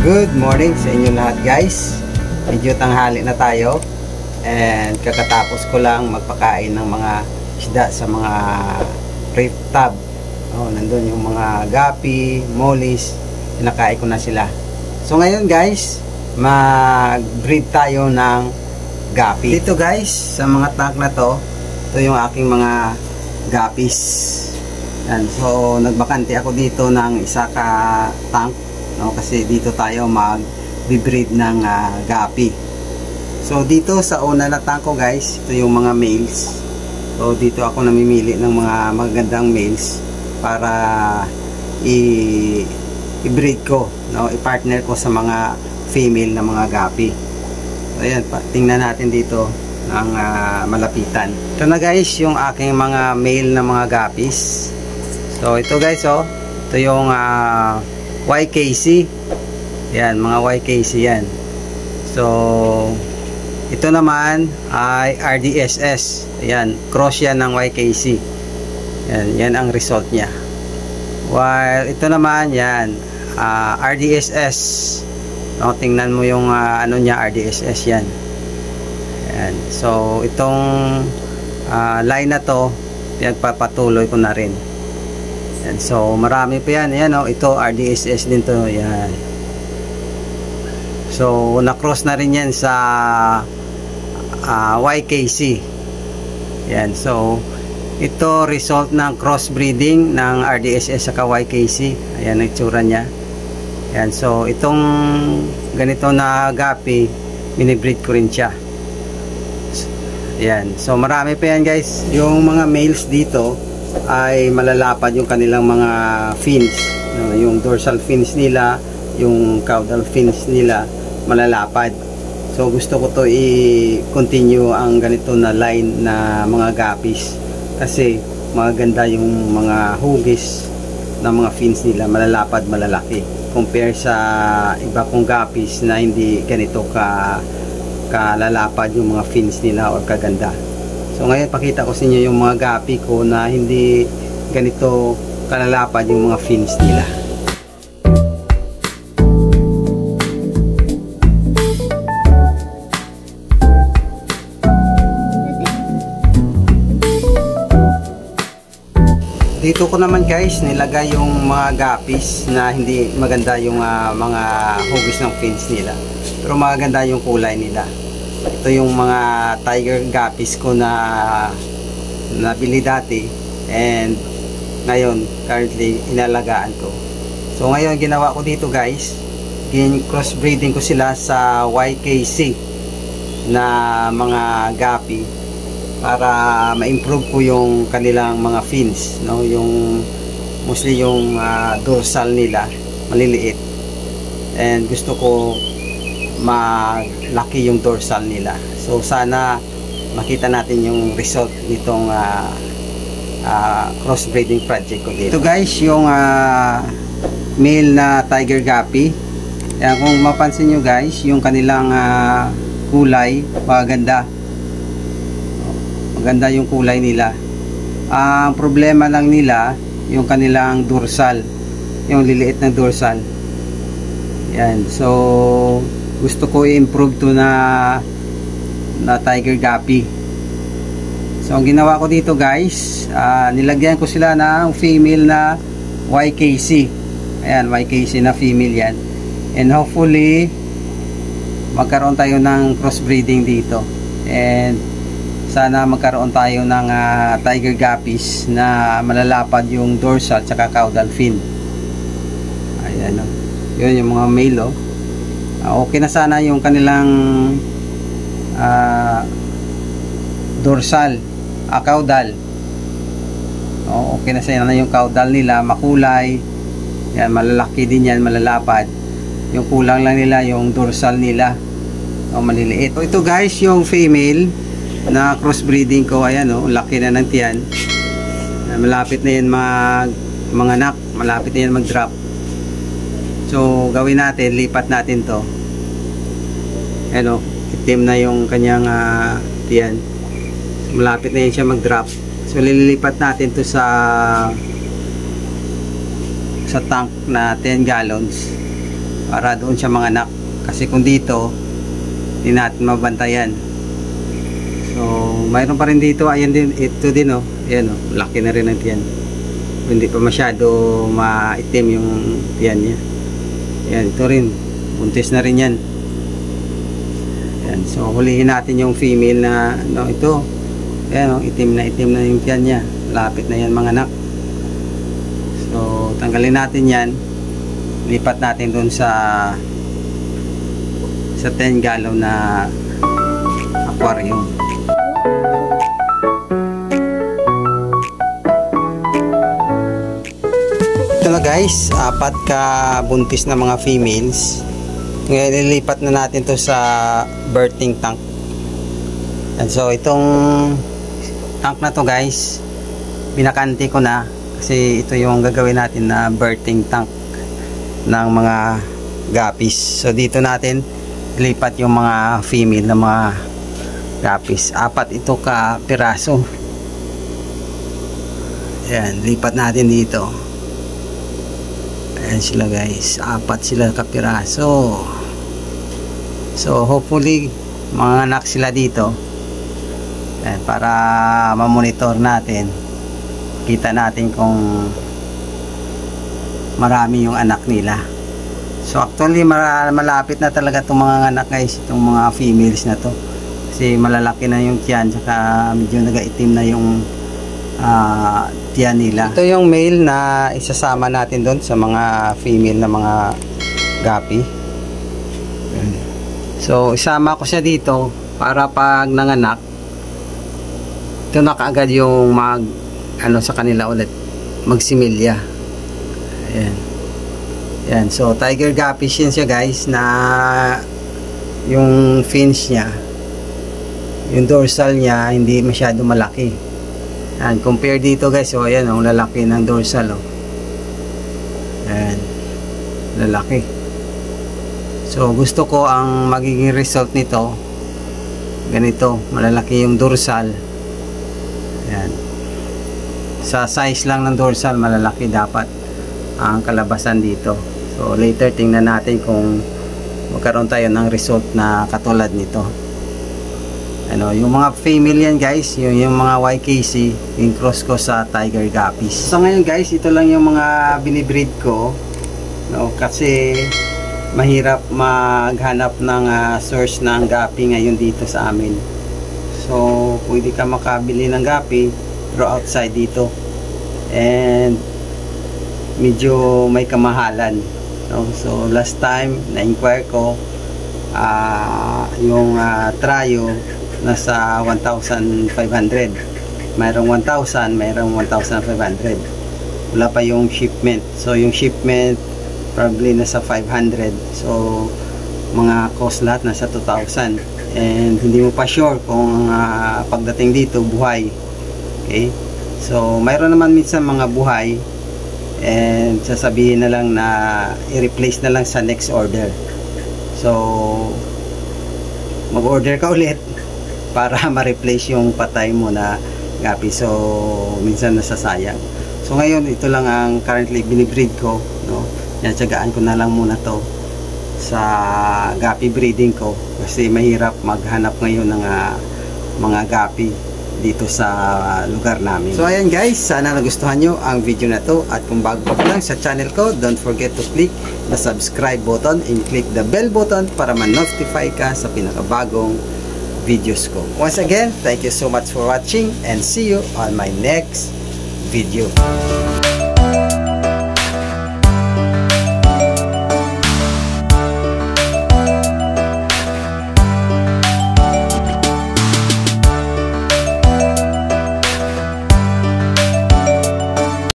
Good morning sa inyo lahat guys. Medyo tanghali na tayo and kakatapos ko lang magpakain ng mga isda sa mga reef tub. Nandun yung mga gapi, molis, pinakain ko na sila. So ngayon guys, mag-breed tayo ng gapi. Dito guys, sa mga tank na to, ito yung aking mga gapis. Yan. So nagbakante ako dito ng isa ka tank, kasi dito tayo mag-breed ng gapi. So dito sa una na tank ko guys, ito yung mga males. So dito ako namimili ng mga magagandang males para i-breed ko, i-partner ko sa mga female na mga gapi. So ayan, tingnan natin dito ng malapitan. Ito na guys yung aking mga male na mga gapis. So ito guys, ito yung YKC. Yan, mga YKC yan. So ito naman ay RDSS. Ayan, cross yan ng YKC. Yan ang result niya. While ito naman yan, RDSS. Tingnan mo yung ano niya, RDSS yan. Ayan. So itong line na to, pinagpapatuloy ko na rin. Yan. So marami pa yan. Ayan, ito RDSS din to. Yan. So na-cross na rin yan sa YKC. Yan. So ito result ng crossbreeding ng RDSS sa YKC. Ayan ang itsura niya. Yan. So itong ganito na gapi, minibreed ko rin siya. Yan. So marami pa yan guys. Yung mga males dito ay malalapad yung kanilang mga fins. Yung dorsal fins nila, yung caudal fins nila malalapad. So gusto ko to i-continue ang ganito na line na mga gapis kasi maganda yung mga hugis ng mga fins nila, malalapad, malalaki compare sa iba kong gapis na hindi ganito kalalapad yung mga fins nila or kaganda. So ngayon pakita ko sa inyo yung mga gapi ko na hindi ganito kalalapad yung mga fins nila. Dito ko naman guys nilagay yung mga gapis na hindi maganda yung mga hugis ng fins nila. Pero maganda yung kulay nila. Ito yung mga tiger gapis ko na nabili dati and ngayon currently inalagaan ko. So ngayon ginawa ko dito guys, crossbreeding ko sila sa YKC na mga gapi para ma-improve ko yung kanilang mga fins, yung mostly yung dorsal nila maliliit and gusto ko malaki yung dorsal nila. So sana makita natin yung result nitong crossbreeding project ko dito. Ito guys yung male na tiger gapi. Yan, kung mapansin nyo guys yung kanilang kulay maganda. Maganda yung kulay nila. Ang problema lang nila yung kanilang dorsal, yung liliit na dorsal. Yan, so gusto ko i-improve to na tiger gapi. So ang ginawa ko dito guys, nilagyan ko sila ng female na YKC. Ayan, YKC na female yan. And hopefully magkaroon tayo ng crossbreeding dito. And sana magkaroon tayo ng tiger gapis na malalapad yung dorsal at caudal fin. Ayan, yun yung mga male. Okay na sana yung kanilang dorsal, caudal. Okay na sana yung caudal nila, makulay. Yan, malalaki din yan, malalapad. Yung kulang lang nila yung dorsal nila, maliliit. So, ito guys yung female na crossbreeding ko. Ayan, laki na ng tiyan. Malapit na yan mga anak, malapit na yan mag-drop. So gawin natin, lipat natin to. Ayan, itim na yung kanyang tiyan. Malapit na yan siya mag-drop. So lilipat natin to sa tank na 10 gallons. para doon siya mga anak. Kasi kung dito hindi natin mabantayan. So mayroon pa rin dito, ayan din, ito din oh, ayan oh, laki na rin ang tiyan. Hindi pa masyado maitim yung tiyan niya. Ayan, ito rin, buntis na rin yan. Ayan, so hulihin natin yung female na no, ito. Ayan oh, itim na yung tiyan niya. Lapit na yan mga anak. So tanggalin natin yan, lipat natin doon sa 10 gallon na aquarium. Ito na guys, 4 ka buntis na mga females. Ngayon ililipat na natin to sa birthing tank. And so itong tank na to guys, binakante ko na kasi ito yung gagawin natin na birthing tank ng mga guppies. So dito natin lipat yung mga female na mga guppies. 4 ito ka piraso. Ayan, lipat natin dito. Ayan sila guys, 4 sila ka piraso. So hopefully mga anak sila dito. Ayan, para ma-monitor natin, kita natin kung marami yung anak nila. So actually malapit na talaga itong mga anak guys, itong mga females na to, kasi malalaki na yung tiyan, saka medyo nagaitim na yung tiyan nila. Ito yung male na isasama natin doon sa mga female na mga guppy. So isama ko siya dito para pag nanganak, ito na kaagad yung sa kanila ulit, magsimilya. Ayan. Yan, so tiger guppies yan siya guys, na yung fins niya, yung dorsal niya hindi masyado malaki. Yan, compare dito guys, so ayan ang lalaki ng dorsal oh. Yan, lalaki. So gusto ko ang magiging result nito ganito, malalaki yung dorsal. Yan, sa size lang ng dorsal malalaki dapat ang kalabasan dito. So later tingnan natin kung magkaroon tayo ng result na katulad nito. Ano, yung mga female yan guys, yung mga YKC, yung cross ko sa tiger guppies. So ngayon guys, ito lang yung mga binibreed ko, no, kasi mahirap maghanap ng source ng guppy ngayon dito sa amin. So pwede ka makabili ng guppy pero outside dito, and medyo may kamahalan, no? So last time na-inquire ko, yung trio nasa 1,500, mayroong 1,000, mayroong 1,500, wala pa yung shipment. So yung shipment probably nasa 500, so mga cost lahat nasa 2,000, and hindi mo pa sure kung pagdating dito buhay. Okay, so mayroon naman minsan mga buhay, and sasabihin na lang na i-replace na lang sa next order. So mag-order ka ulit para ma-replace yung patay mo na guppy. So minsan nasasayang. So ngayon ito lang ang currently binibreed ko, no? Yan, tsagaan ko na lang muna to sa guppy breeding ko kasi mahirap maghanap ngayon ng mga guppy dito sa lugar namin. So ayan guys, sana nagustuhan nyo ang video na to, at kung bago pa lang sa channel ko, don't forget to click the subscribe button and click the bell button para ma-notify ka sa pinakabagong videos ko. Once again, thank you so much for watching and see you on my next video.